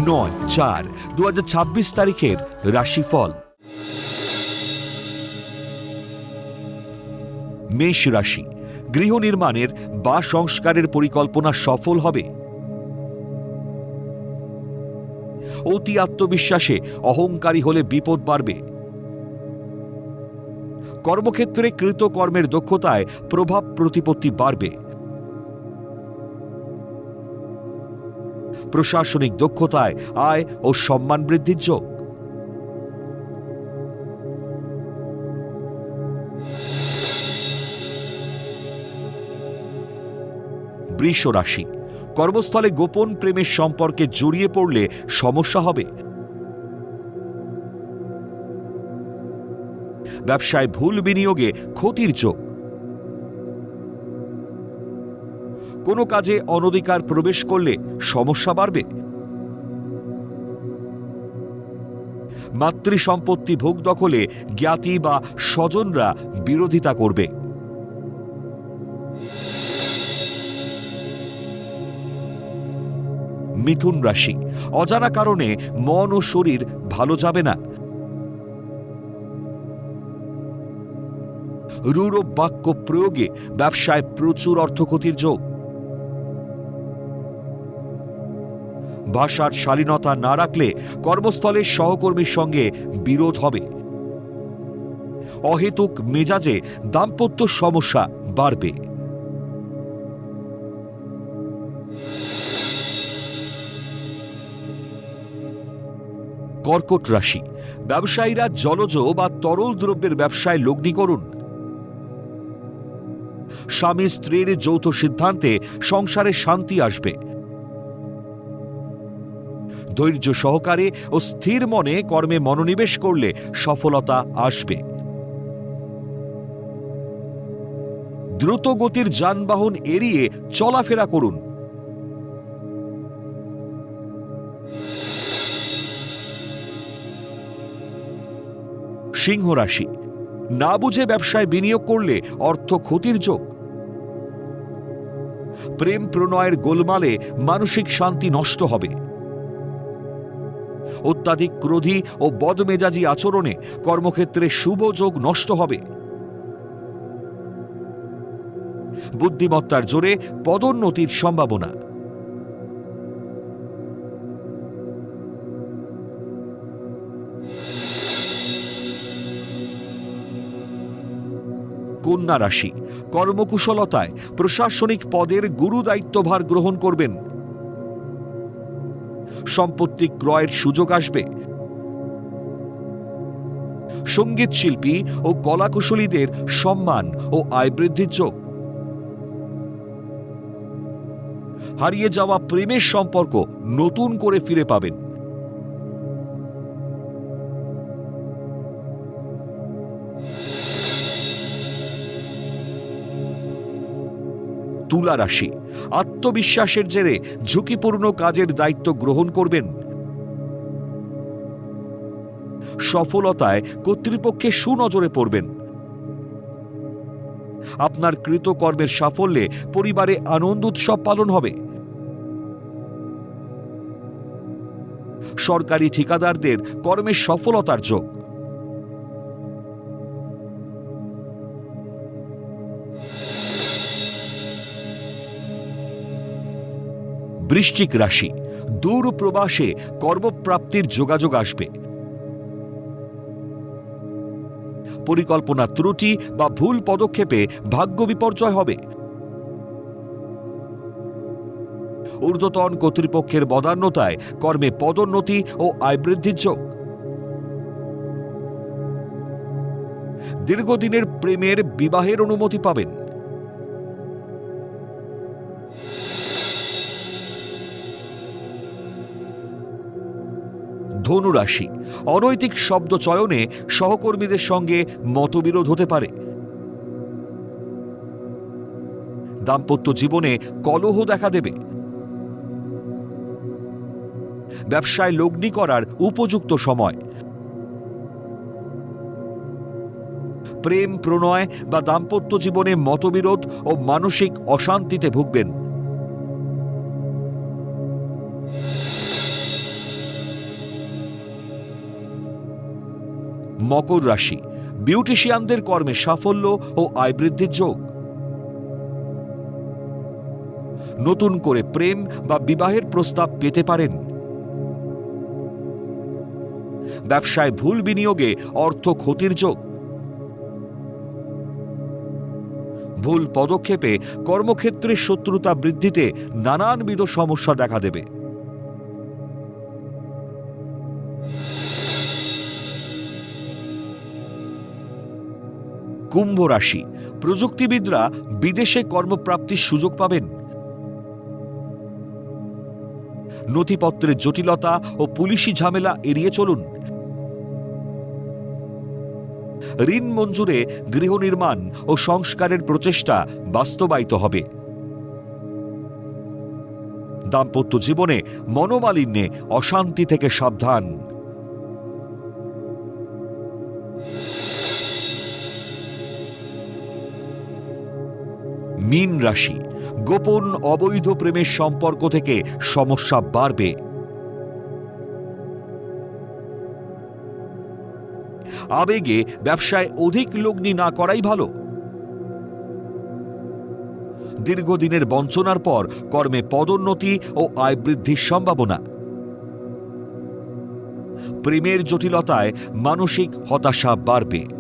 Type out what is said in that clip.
9/4/2026 তারিখের রাশিফল। মেষ রাশি, গৃহ নির্মাণের বা সংস্কারের পরিকল্পনা সফল হবে। অতি আত্মবিশ্বাসে অহংকারী হলে বিপদ বাড়বে। কর্মক্ষেত্রে কৃতকর্মের দক্ষতায় প্রভাব প্রতিপত্তি বাড়বে। প্রশাসনিক দক্ষতায় আয় ও সম্মান বৃদ্ধির যোগ। বৃষ রাশি, কর্মস্থলে গোপন প্রেমের সম্পর্কে জড়িয়ে পড়লে সমস্যা হবে। ব্যবসায় ভুল বিনিয়োগে ক্ষতির যোগ। কোনো কাজে অনধিকার প্রবেশ করলে সমস্যা বাড়বে। মাতৃসম্পত্তি ভোগ দখলে জ্ঞাতি বা স্বজনরা বিরোধিতা করবে। মিথুন রাশি, অজানা কারণে মন ও শরীর ভালো যাবে না। রূঢ় বাক্য প্রয়োগে ব্যবসায় প্রচুর অর্থক্ষতির যোগ। ভাষার শালীনতা না রাখলে কর্মস্থলে সহকর্মীর সঙ্গে বিরোধ হবে। অহেতুক মেজাজে দাম্পত্য সমস্যা বাড়বে। কর্কট রাশি, ব্যবসায়ীরা জলজ বা তরল দ্রব্যের ব্যবসায় লগ্নি করুন। স্বামী স্ত্রীর যৌথ সিদ্ধান্তে সংসারে শান্তি আসবে। ধৈর্য সহকারে ও স্থির মনে কর্মে মনোনিবেশ করলে সফলতা আসবে। দ্রুত গতির যানবাহন এড়িয়ে চলাফেরা করুন। সিংহ রাশি, না বুঝে ব্যবসায় বিনিয়োগ করলে অর্থ ক্ষতির যোগ। প্রেম প্রণয়ের গোলমালে মানসিক শান্তি নষ্ট হবে। অত্যাধিক ক্রোধী ও বদমেজাজি আচরণে কর্মক্ষেত্রে শুভ যোগ নষ্ট হবে। বুদ্ধিমত্তার জোরে পদোন্নতির সম্ভাবনা। কন্যা রাশি, কর্মকুশলতায় প্রশাসনিক পদের গুরু দায়িত্বভার গ্রহণ করবেন। সম্পত্তি ক্রয়ের সুযোগ আসবে। সঙ্গীত শিল্পী ও কলাকুশলীদের সম্মান ও আয় বৃদ্ধির যোগ। হারিয়ে যাওয়া প্রেমের সম্পর্ক নতুন করে ফিরে পাবেন। তুলা রাশি, আত্মবিশ্বাসের জেরে ঝুঁকিপূর্ণ কাজের দায়িত্ব গ্রহণ করবেন। সফলতায় কর্তৃপক্ষের সুনজরে পড়বেন। আপনার কৃতকর্মের সাফল্যে পরিবারে আনন্দ উৎসব পালন হবে। সরকারি ঠিকাদারদের কর্মের সফলতার যোগ। বৃশ্চিক রাশি, দূর প্রবাসে কর্মপ্রাপ্তির যোগাযোগ আসবে। পরিকল্পনা ত্রুটি বা ভুল পদক্ষেপে ভাগ্য বিপর্যয় হবে। ঊর্ধ্বতন কর্তৃপক্ষের বদান্যতায় কর্মে পদোন্নতি ও আয় বৃদ্ধির যোগ। দীর্ঘদিনের প্রেমের বিবাহের অনুমতি পাবেন। ধনু রাশি, অনৈতিক শব্দ চয়নে সহকর্মীদের সঙ্গে মতবিরোধ হতে পারে। দাম্পত্য জীবনে কলহ দেখা দেবে। ব্যবসায় লগ্নি করার উপযুক্ত সময়। প্রেম প্রণয় বা দাম্পত্য জীবনে মতবিরোধ ও মানসিক অশান্তিতে ভুগবেন। মকর রাশি, বিউটিশিয়ানদের কর্মে সাফল্য ও আয় বৃদ্ধির যোগ। নতুন করে প্রেম বা বিবাহের প্রস্তাব পেতে পারেন। ব্যবসায় ভুল বিনিয়োগে অর্থ ক্ষতির যোগ। ভুল পদক্ষেপে কর্মক্ষেত্রে শত্রুতা বৃদ্ধিতে নানানবিধ সমস্যা দেখা দেবে। কুম্ভ রাশি, প্রযুক্তিবিদরা বিদেশে কর্মপ্রাপ্তির সুযোগ পাবেন। নথিপত্রের জটিলতা ও পুলিশি ঝামেলা এড়িয়ে চলুন। ঋণ মঞ্জুরে গৃহ নির্মাণ ও সংস্কারের প্রচেষ্টা বাস্তবায়িত হবে। দাম্পত্য জীবনে মনোমালিন্যে অশান্তি থেকে সাবধান। মীন রাশি, গোপন অবৈধ প্রেমের সম্পর্ক থেকে সমস্যা বাড়বে। আবেগে ব্যবসায় অধিক লগ্নি না করাই ভালো। দীর্ঘদিনের বঞ্চনার পর কর্মে পদোন্নতি ও আয় বৃদ্ধির সম্ভাবনা। প্রেমের জটিলতায় মানসিক হতাশা বাড়বে।